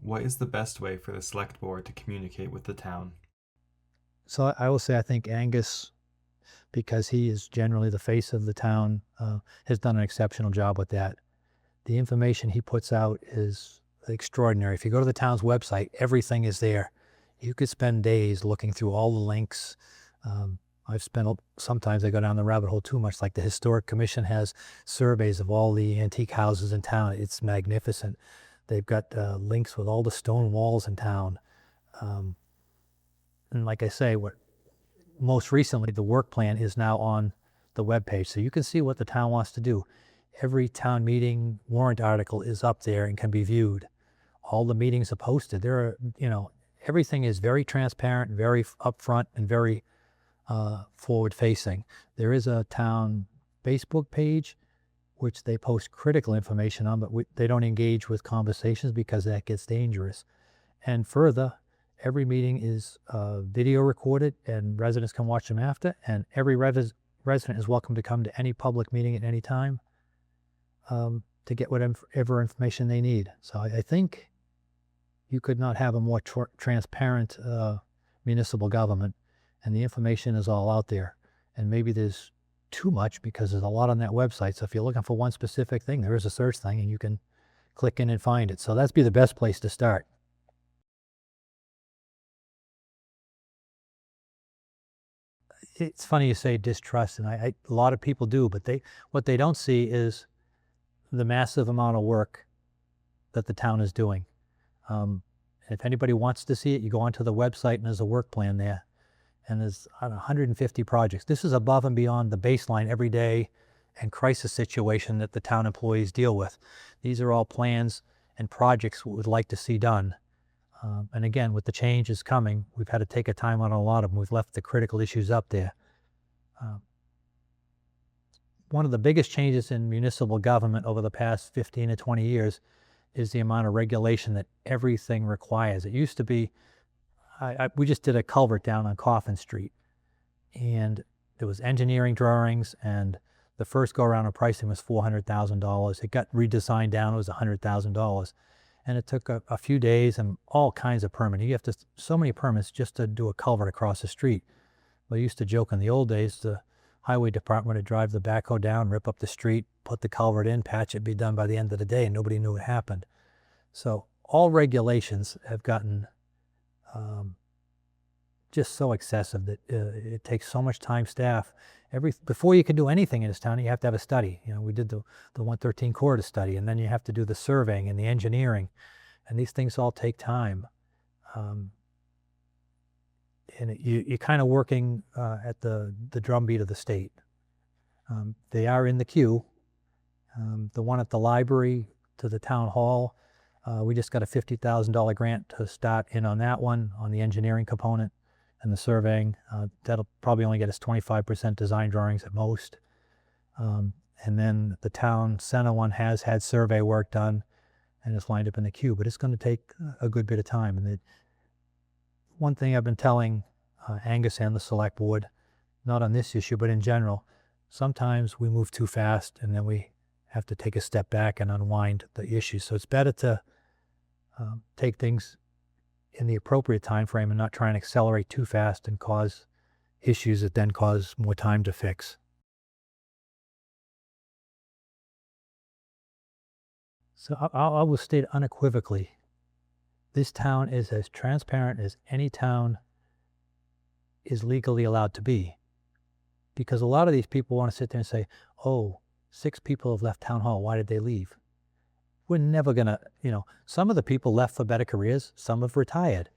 what is the best way for the select board to communicate with the town? So I will say I think Angus, because he is generally the face of the town, has done an exceptional job with that. The information he puts out is extraordinary. If you go to the town's website, everything is there. You could spend days looking through all the links. Um, sometimes I go down the rabbit hole too much. Like the Historic Commission has surveys of all the antique houses in town. It's magnificent. They've got links with all the stone walls in town. Um, and like I say, most recently, the work plan is now on the webpage. So you can see what the town wants to do. Every town meeting warrant article is up there and can be viewed. All the meetings are posted. Everything is very transparent, very upfront, and very forward-facing. There is a town Facebook page which they post critical information on, but they don't engage with conversations because that gets dangerous. And further, every meeting is video recorded and residents can watch them after, and every resident is welcome to come to any public meeting at any time to get whatever information they need. So I think you could not have a more transparent municipal government, and the information is all out there. And maybe there's too much because there's a lot on that website. So if you're looking for one specific thing, there is a search thing and you can click in and find it. So that'd be the best place to start. It's funny you say distrust, and a lot of people do, but what they don't see is the massive amount of work that the town is doing. If anybody wants to see it, you go onto the website and there's a work plan there. And there's 150 projects. This is above and beyond the baseline everyday and crisis situation that the town employees deal with. These are all plans and projects we would like to see done. And again, with the changes coming, we've had to take a time on a lot of them. We've left the critical issues up there. One of the biggest changes in municipal government over the past 15 to 20 years is the amount of regulation that everything requires. It used to be, we just did a culvert down on Coffin Street, and there was engineering drawings, and the first go-around of pricing was $400,000. It got redesigned down, it was $100,000. And it took a few days and all kinds of permitting. You have so many permits just to do a culvert across the street. Well, I used to joke in the old days, the highway department would drive the backhoe down, rip up the street, put the culvert in, patch it, be done by the end of the day, and nobody knew what happened. So all regulations have gotten just so excessive that it takes so much time, staff. Before you can do anything in this town, you have to have a study. We did the 113 corridor study, and then you have to do the surveying and the engineering, and these things all take time. And you're kind of working at the drumbeat of the state. They are in the queue. The one at the library to the town hall, we just got a $50,000 grant to start in on that one, on the engineering component and the surveying. That'll probably only get us 25% design drawings at most. And then the town center one has had survey work done and it's lined up in the queue, but it's going to take a good bit of time. And one thing I've been telling Angus and the select board, not on this issue, but in general, sometimes we move too fast and then we have to take a step back and unwind the issues. So it's better to take things in the appropriate time frame and not try and accelerate too fast and cause issues that then cause more time to fix. So I will state unequivocally, this town is as transparent as any town is legally allowed to be. Because a lot of these people want to sit there and say, oh, 6 people have left town hall, why did they leave? We're never going to, some of the people left for better careers, some have retired.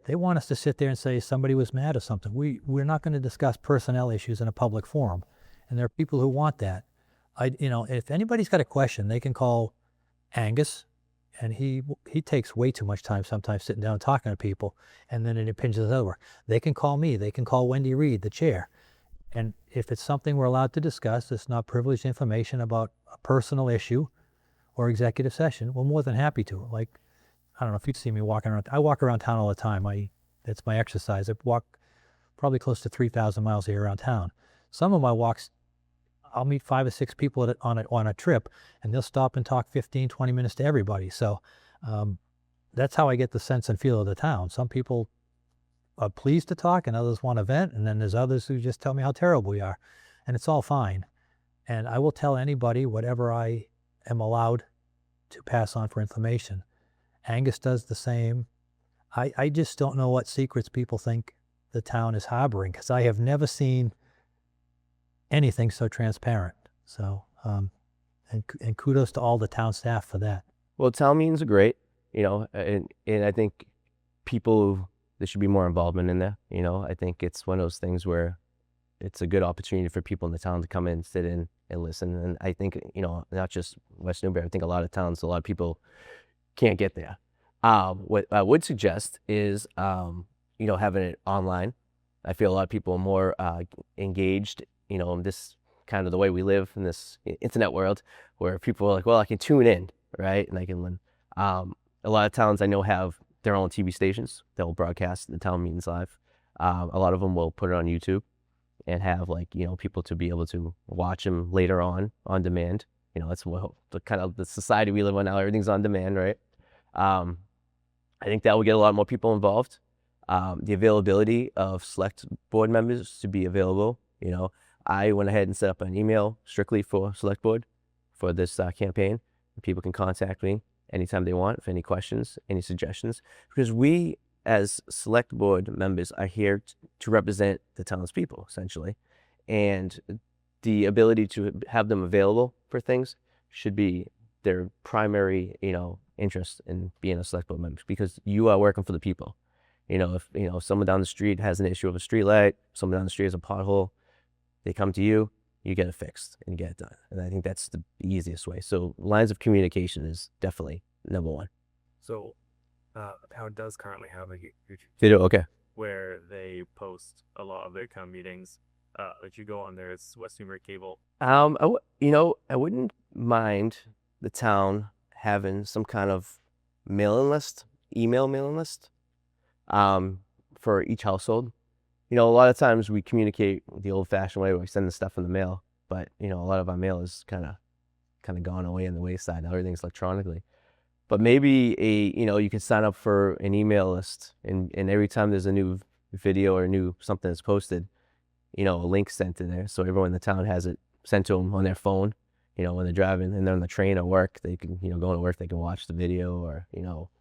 They want us to sit there and say somebody was mad or something. We're not going to discuss personnel issues in a public forum. And there are people who want that. If anybody's got a question, they can call Angus, and he takes way too much time sometimes sitting down and talking to people, and then it impinges over. They can call me. They can call Wendy Reed, the chair. And if it's something we're allowed to discuss, it's not privileged information about a personal issue or executive session, we're more than happy to. Like, I don't know if you'd see me walking around. I walk around town all the time. That's my exercise. I walk probably close to 3,000 miles a year around town. Some of my walks, I'll meet 5 or 6 people on a trip, and they'll stop and talk 15, 20 minutes to everybody. So that's how I get the sense and feel of the town. Some people are pleased to talk and others want to vent, and then there's others who just tell me how terrible we are, and it's all fine. And I will tell anybody whatever I am allowed to pass on for information. Angus does the same. I just don't know what secrets people think the town is harboring, because I have never seen anything so transparent. So, and kudos to all the town staff for that. Well, town meetings are great, and I think there should be more involvement in there. I think it's one of those things where it's a good opportunity for people in the town to come in, sit in, and listen. And I think, not just West Newbury, I think a lot of towns, a lot of people can't get there. What I would suggest is, having it online. I feel a lot of people are more engaged, in this kind of the way we live in this internet world, where people are like, well, I can tune in, right? And I can learn. A lot of towns I know have their own TV stations that will broadcast the town meetings live. A lot of them will put it on YouTube and have people to be able to watch them later on demand. That's the kind of the society we live on now. Everything's on demand, right? I think that will get a lot more people involved. The availability of select board members to be available. I went ahead and set up an email strictly for select board for this campaign. People can contact me anytime they want for any questions, any suggestions, because we as select board members are here to represent the townspeople, essentially. And the ability to have them available for things should be their primary, interest in being a select board member, because you are working for the people. If someone down the street has an issue with a street light, someone down the street has a pothole, they come to you, you get it fixed and get it done. And I think that's the easiest way. So lines of communication is definitely number one. So Town does currently have a YouTube Video, okay. where they post a lot of their town meetings. If you go on there, it's West Newbury Cable. I wouldn't mind the town having some kind of email mailing list, for each household. A lot of times we communicate the old-fashioned way where we send the stuff in the mail, but a lot of our mail is kind of gone away in the wayside. Now everything's electronically. But maybe you can sign up for an email list, and every time there's a new video or new something that's posted, a link sent in there, so everyone in the town has it sent to them on their phone. When they're driving and they're on the train or work, they can, going to work, they can watch the video, or,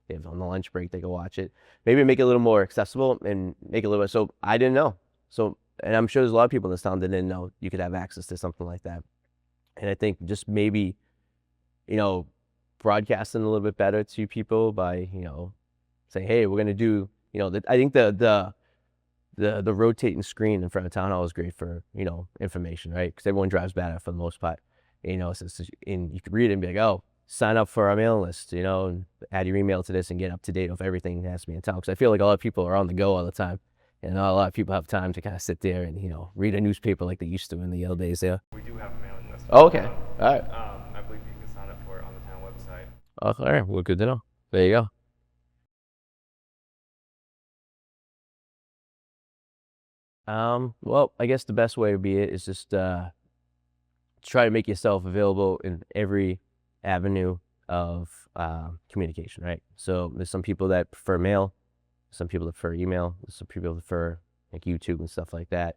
if on the lunch break, they can watch it. Maybe make it a little more accessible and make it a little bit, so I didn't know. So, and I'm sure there's a lot of people in this town that didn't know you could have access to something like that. And I think just maybe, broadcasting a little bit better to people by, saying, hey, we're going to do, I think the rotating screen in front of town hall is great for, information, right? Because everyone drives better for the most part. And you could read it and be like, oh, sign up for our mailing list, and add your email to this and get up to date with everything that has to be in town. Because I feel like a lot of people are on the go all the time, and not a lot of people have time to kind of sit there and, read a newspaper like they used to in the old days there. We do have a mailing list. Oh, okay. All right. I believe you can sign up for it on the town website. Oh, all right. Well, good to know. There you go. Well, I guess the best way to be it is just try to make yourself available in every avenue of communication, right? So there's some people that prefer mail, some people that prefer email, some people that prefer like YouTube and stuff like that.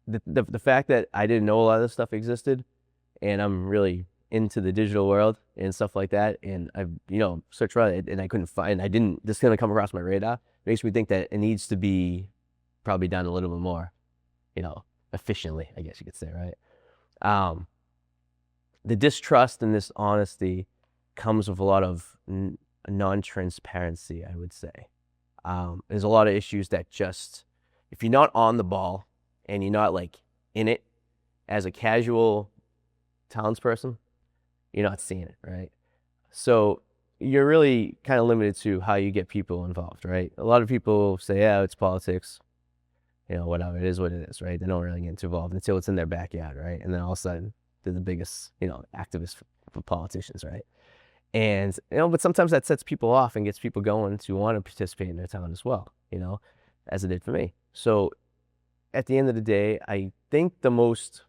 The fact that I didn't know a lot of this stuff existed, and I'm really into the digital world and stuff like that, and I've searched around it and I couldn't find, this didn't come across my radar, makes me think that it needs to be probably done a little bit more, efficiently, I guess you could say, right? The distrust and this honesty comes with a lot of non-transparency, I would say. There's a lot of issues that just, if you're not on the ball and you're not in it as a casual townsperson, you're not seeing it, right? So you're really kind of limited to how you get people involved, right? A lot of people say, yeah, it's politics, whatever, it is what it is, right? They don't really get involved until it's in their backyard, right? And then all of a sudden, they're the biggest, activists for politicians, right? And, but sometimes that sets people off and gets people going to want to participate in their town as well, as it did for me. So at the end of the day, I think the most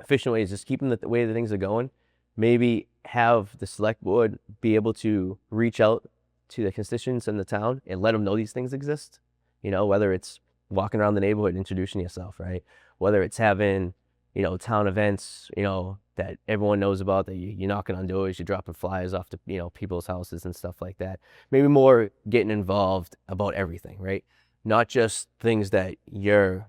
efficient way is just keeping the way that things are going. Maybe have the select board be be able to reach out to the constituents in the town and let them know these things exist. You know, whether it's walking around the neighborhood, introducing yourself, right? Whether it's having, you know, town events, you know, that everyone knows about, that you're knocking on doors, you're dropping flyers off to, you know, people's houses and stuff like that. Maybe more getting involved about everything, right? Not just things that you're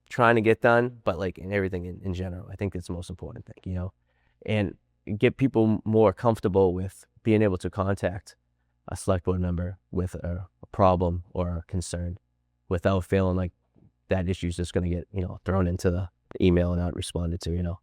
trying to get done, but like in everything in general. I think that's the most important thing, you know, and get people more comfortable with being able to contact a select board member with a problem or a concern without feeling like that issue is just going to get, you know, thrown into the email and not responded to, you know.